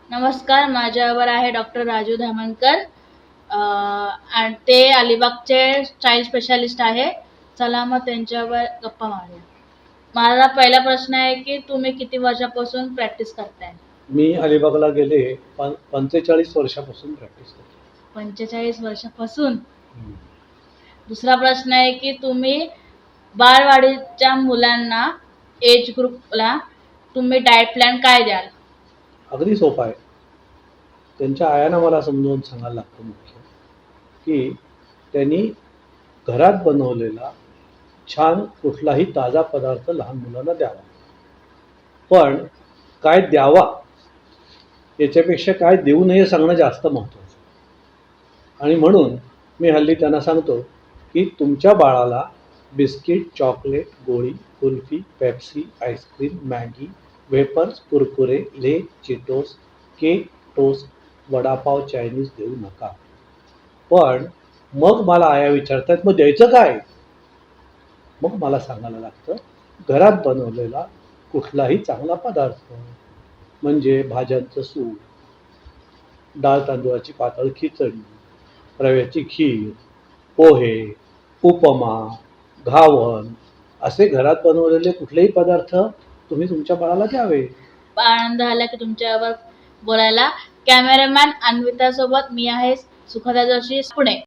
नमस्कार, माझ्यावर आहे डॉक्टर राजू धामणकर. आणि ते अलिबागचे चाइल्ड स्पेशालिस्ट आहे. चला मग त्यांच्यावर गप्पा मारूया. माझा पहिला प्रश्न आहे की तुम्ही किती वर्षापासून प्रॅक्टिस करताय? मी अलिबागला गेले 45 वर्षापासून प्रॅक्टिस करतो. 45 वर्षापासून. दुसरा प्रश्न आहे की तुम्ही बालवाडीच्या मुलांना एज ग्रुपला तुम्ही डाएट प्लॅन काय द्याल? अगदी सोपा आहे. त्यांच्या आयांना मला समजावून सांगायला लागतं मुख्य की त्यांनी घरात बनवलेला छान कुठलाही ताजा पदार्थ लहान मुलांना द्यावा. पण काय द्यावा याच्यापेक्षा काय देऊ नये सांगणं जास्त महत्त्वाचं. आणि म्हणून मी हल्ली त्यांना सांगतो की तुमच्या बाळाला बिस्किट, चॉकलेट, गोळी, kulfi, Pepsi, ice cream, Maggi, wafers, Kurkure, Lay's, Cheetos, cake, toast, vada pav, Chinese देऊ नका. पण मग मला आया विचारतात मग द्यायचं काय? मग मला सांगायला लागतं घरात बनवलेला कुठलाही चांगला पदार्थ, म्हणजे भाज्यांचं सूप, डाळ तांदूळाची पातळ खिचडी, रव्याची खीर, पोहे, उपमा, घावन असे घरात बनवलेले कुठलेही पदार्थ तुम्ही तुमच्या बाळाला द्यावे. आनंद झाला की तुमच्यावर बोलायला. कॅमेरामॅन अन्विता सोबत मी आहे सुखदा जोशी, पुणे.